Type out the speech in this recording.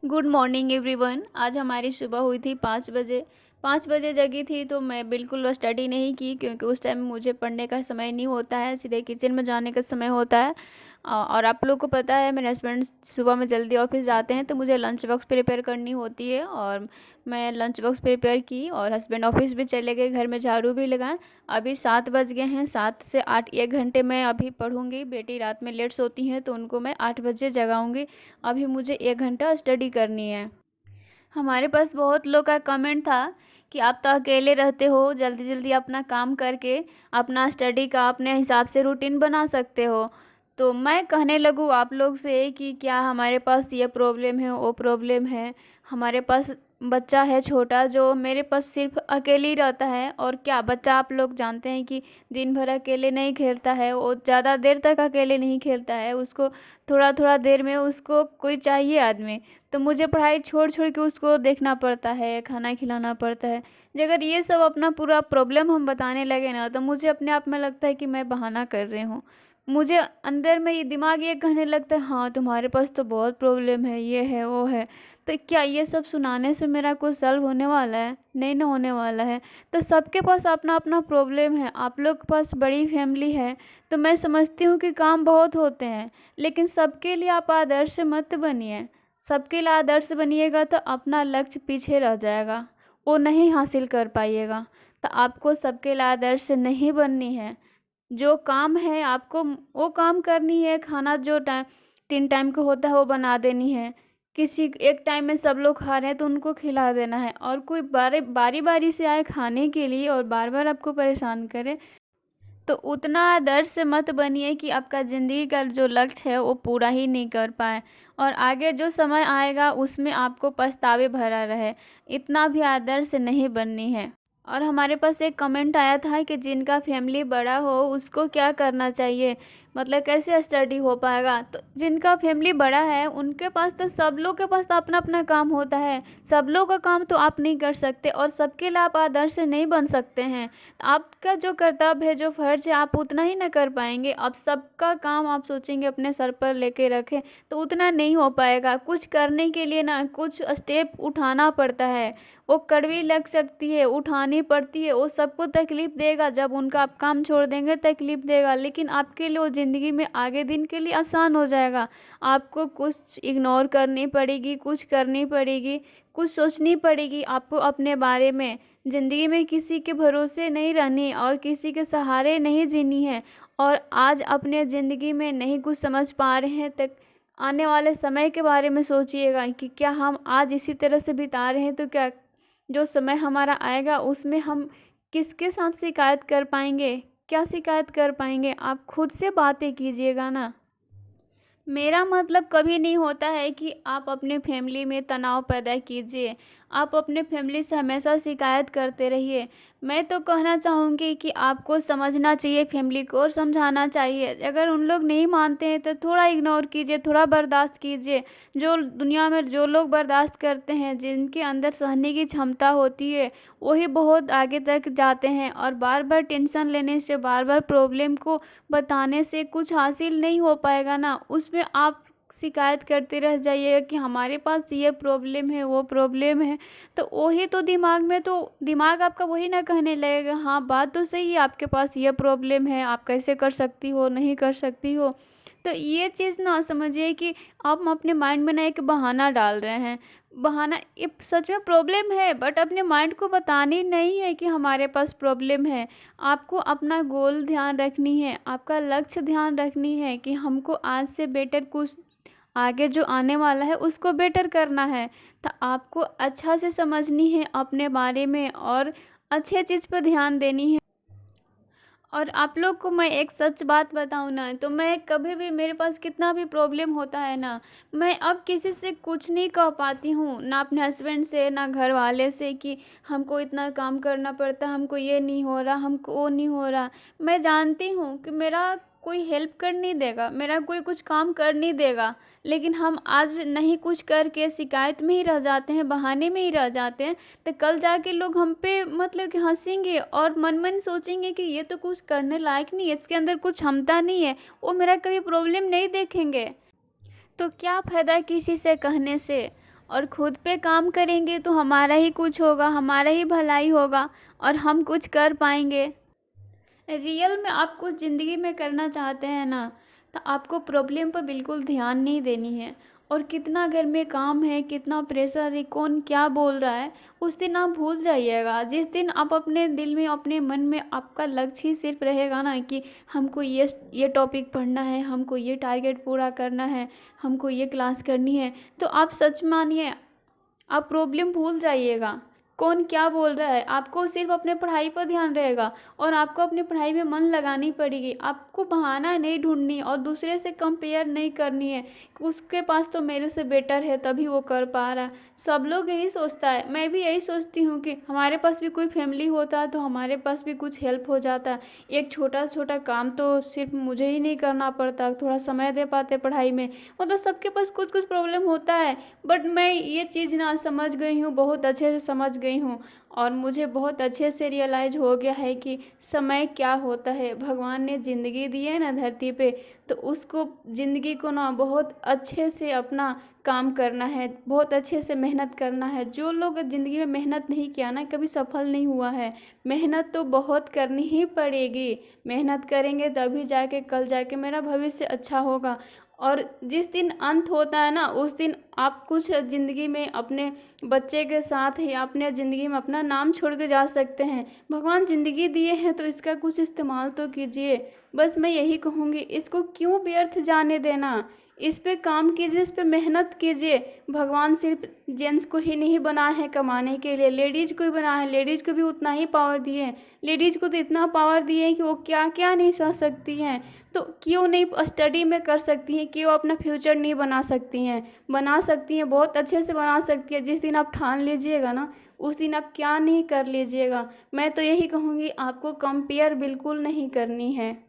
Good morning everyone. आज हमारी सुबह हुई थी 5 बजे। 5 बजे जगी थी तो मैं बिल्कुल स्टडी नहीं की, क्योंकि उस टाइम मुझे पढ़ने का समय नहीं होता है, सीधे किचन में जाने का समय होता है। और आप लोग को पता है मेरे हस्बैंड सुबह में जल्दी ऑफिस जाते हैं, तो मुझे लंच बॉक्स प्रिपेयर करनी होती है। और मैं लंच बॉक्स प्रिपेयर की और हस्बैंड ऑफिस भी चले गए, घर में झाड़ू भी लगाएं। अभी 7 बज गए हैं, 7 से 8 1 घंटे मैं अभी पढ़ूंगी। बेटी रात में लेट सोती हैं तो उनको मैं 8 बजे जगाऊंगी। अभी मुझे 1 घंटा स्टडी करनी है। हमारे पास बहुत लोग का कमेंट था कि आप तो अकेले रहते हो, जल्दी जल्दी अपना काम करके अपना स्टडी का अपने हिसाब से रूटीन बना सकते हो। तो मैं कहने लगूँ आप लोग से कि क्या हमारे पास ये प्रॉब्लम है, वो प्रॉब्लम है। हमारे पास बच्चा है छोटा, जो मेरे पास सिर्फ अकेले ही रहता है। और क्या बच्चा, आप लोग जानते हैं कि दिन भर अकेले नहीं खेलता है, वो ज़्यादा देर तक अकेले नहीं खेलता है। उसको थोड़ा थोड़ा देर में उसको कोई चाहिए आदमी। तो मुझे पढ़ाई छोड़ छोड़ के उसको देखना पड़ता है, खाना खिलाना पड़ता है। अगर ये सब अपना पूरा प्रॉब्लम हम बताने लगे ना, तो मुझे अपने आप में लगता है कि मैं बहाना कर रही हूँ। मुझे अंदर में ये दिमाग ये कहने लगता है, हाँ तुम्हारे पास तो बहुत प्रॉब्लम है, ये है वो है। तो क्या ये सब सुनाने से मेरा कुछ सॉल्व होने वाला है? नहीं ना होने वाला है। तो सबके पास अपना अपना प्रॉब्लम है। आप लोग के पास बड़ी फैमिली है, तो मैं समझती हूँ कि काम बहुत होते हैं, लेकिन सबके लिए आप आदर्श मत बनिए। सबके लिए आदर्श बनिएगा तो अपना लक्ष्य पीछे रह जाएगा, वो नहीं हासिल कर पाइएगा। तो आपको सबके लिए आदर्श नहीं बननी है। जो काम है आपको वो काम करनी है। खाना जो टाइम 3 टाइम का होता है वो बना देनी है। किसी एक टाइम में सब लोग खा रहे हैं तो उनको खिला देना है। और कोई बारी बारी बारी से आए खाने के लिए और बार बार आपको परेशान करे, तो उतना आदर्श मत बनिए कि आपका ज़िंदगी का जो लक्ष्य है वो पूरा ही नहीं कर पाए, और आगे जो समय आएगा उसमें आपको पछतावे भरा रहे। इतना भी आदर्श नहीं बननी है। और हमारे पास एक कमेंट आया था कि जिनका फैमिली बड़ा हो उसको क्या करना चाहिए, मतलब कैसे स्टडी हो पाएगा। तो जिनका फैमिली बड़ा है उनके पास तो सब लोग के पास तो अपना अपना काम होता है। सब लोग का काम तो आप नहीं कर सकते, और सबके लिए आप आदर्श नहीं बन सकते हैं। आपका जो कर्तव्य है, जो फर्ज है, आप उतना ही ना कर पाएंगे। अब सबका काम आप सोचेंगे अपने सर पर लेके रखें, तो उतना नहीं हो पाएगा। कुछ करने के लिए ना कुछ स्टेप उठाना पड़ता है। वो कड़वी लग सकती है, उठानी पड़ती है, वो सबको तकलीफ देगा। जब उनका आप काम छोड़ देंगे तकलीफ देगा, लेकिन आपके लिए वो ज़िंदगी में आगे दिन के लिए आसान हो जाएगा। आपको कुछ इग्नोर करनी पड़ेगी, कुछ करनी पड़ेगी, कुछ सोचनी पड़ेगी आपको अपने बारे में। ज़िंदगी में किसी के भरोसे नहीं रहनी और किसी के सहारे नहीं जीनी है। और आज अपने ज़िंदगी में नहीं कुछ समझ पा रहे हैं, तक आने वाले समय के बारे में सोचिएगा कि क्या हम आज इसी तरह से बिता रहे हैं, तो क्या जो समय हमारा आएगा उसमें हम किसके साथ शिकायत कर पाएंगे, क्या शिकायत कर पाएंगे। आप खुद से बातें कीजिएगा ना। मेरा मतलब कभी नहीं होता है कि आप अपने फैमिली में तनाव पैदा कीजिए, आप अपने फैमिली से हमेशा शिकायत करते रहिए। मैं तो कहना चाहूँगी कि आपको समझना चाहिए फैमिली को और समझाना चाहिए। अगर उन लोग नहीं मानते हैं तो थोड़ा इग्नोर कीजिए, थोड़ा बर्दाश्त कीजिए। जो दुनिया में जो लोग बर्दाश्त करते हैं, जिनके अंदर सहने की क्षमता होती है, वही बहुत आगे तक जाते हैं। और बार बार टेंशन लेने से, बार बार प्रॉब्लम को बताने से कुछ हासिल नहीं हो पाएगा ना। उसमें आप शिकायत करते रह जाइएगा कि हमारे पास ये प्रॉब्लम है, वो प्रॉब्लम है। तो वही तो दिमाग में, तो दिमाग आपका वही ना कहने लगेगा, हाँ बात तो सही है, आपके पास ये प्रॉब्लम है, आप कैसे कर सकती हो, नहीं कर सकती हो। तो ये चीज़ ना समझिए कि आप अपने माइंड में ना एक बहाना डाल रहे हैं। बहाना, ये सच में प्रॉब्लम है, बट अपने माइंड को बतानी नहीं है कि हमारे पास प्रॉब्लम है। आपको अपना गोल ध्यान रखनी है, आपका लक्ष्य ध्यान रखनी है कि हमको आज से बेटर कुछ आगे जो आने वाला है उसको बेटर करना है। तो आपको अच्छा से समझनी है अपने बारे में और अच्छे चीज़ पर ध्यान देनी है। और आप लोग को मैं एक सच बात बताऊँ ना, तो मैं कभी भी, मेरे पास कितना भी प्रॉब्लम होता है ना, मैं अब किसी से कुछ नहीं कह पाती हूँ, ना अपने हस्बैंड से, ना घर वाले से कि हमको इतना काम करना पड़ता है, हमको ये नहीं हो रहा, हमको वो नहीं हो रहा। मैं जानती हूँ कि मेरा कोई हेल्प कर नहीं देगा, मेरा कोई कुछ काम कर नहीं देगा। लेकिन हम आज नहीं कुछ करके शिकायत में ही रह जाते हैं, बहाने में ही रह जाते हैं। तो कल जाके लोग हम पे मतलब कि हंसेंगे और मन मन सोचेंगे कि ये तो कुछ करने लायक नहीं है, इसके अंदर कुछ क्षमता नहीं है, वो मेरा कभी प्रॉब्लम नहीं देखेंगे। तो क्या फ़ायदा किसी से कहने से। और खुद पे काम करेंगे तो हमारा ही कुछ होगा, हमारा ही भलाई होगा और हम कुछ कर पाएंगे। रियल में आप कुछ ज़िंदगी में करना चाहते हैं ना, तो आपको प्रॉब्लम पर बिल्कुल ध्यान नहीं देनी है। और कितना घर में काम है, कितना प्रेशर है, कौन क्या बोल रहा है, उस दिन आप भूल जाइएगा। जिस दिन आप अपने दिल में, अपने मन में आपका लक्ष्य ही सिर्फ रहेगा ना कि हमको ये टॉपिक पढ़ना है, हमको ये टारगेट पूरा करना है, हमको ये क्लास करनी है, तो आप सच मानिए आप प्रॉब्लम भूल जाइएगा। कौन क्या बोल रहा है, आपको सिर्फ अपने पढ़ाई पर ध्यान रहेगा और आपको अपनी पढ़ाई में मन लगानी पड़ेगी। आपको बहाना नहीं ढूंढनी और दूसरे से कंपेयर नहीं करनी है कि उसके पास तो मेरे से बेटर है तभी वो कर पा रहा है। सब लोग यही सोचता है, मैं भी यही सोचती हूँ कि हमारे पास भी कोई फैमिली होता है तो हमारे पास भी कुछ हेल्प हो जाता है। एक छोटा छोटा काम तो सिर्फ मुझे ही नहीं करना पड़ता, थोड़ा समय दे पाते पढ़ाई में। मतलब सबके पास कुछ कुछ प्रॉब्लम होता है, बट मैं ये चीज़ ना समझ गई हूँ, बहुत अच्छे से समझ गई हूँ। और मुझे बहुत अच्छे से रियलाइज हो गया है कि समय क्या होता है। भगवान ने ज़िंदगी दी है ना धरती पे, तो उसको ज़िंदगी को ना बहुत अच्छे से अपना काम करना है, बहुत अच्छे से मेहनत करना है। जो लोग ज़िंदगी में मेहनत नहीं किया ना, कभी सफल नहीं हुआ है। मेहनत तो बहुत करनी ही पड़ेगी, मेहनत करेंगे तभी जाके कल जाके मेरा भविष्य अच्छा होगा। और जिस दिन अंत होता है ना, उस दिन आप कुछ ज़िंदगी में अपने बच्चे के साथ ही अपने ज़िंदगी में अपना नाम छोड़ के जा सकते हैं। भगवान ज़िंदगी दिए हैं तो इसका कुछ इस्तेमाल तो कीजिए। बस मैं यही कहूँगी, इसको क्यों व्यर्थ जाने देना। इस पे काम कीजिए, इस पे मेहनत कीजिए। भगवान सिर्फ जेंट्स को ही नहीं बनाया है कमाने के लिए, लेडीज़ को भी बनाया है, लेडीज़ को भी उतना ही पावर दिए हैं। लेडीज़ को तो इतना पावर दिए हैं कि वो क्या क्या नहीं सह सकती हैं। तो क्यों नहीं स्टडी में कर सकती हैं, क्यों अपना फ्यूचर नहीं बना सकती हैं। बना सकती हैं, बहुत अच्छे से बना सकती है। जिस दिन आप ठान लीजिएगा ना, उस दिन आप क्या नहीं कर लीजिएगा। मैं तो यही कहूँगी, आपको कंपेयर बिल्कुल नहीं करनी है।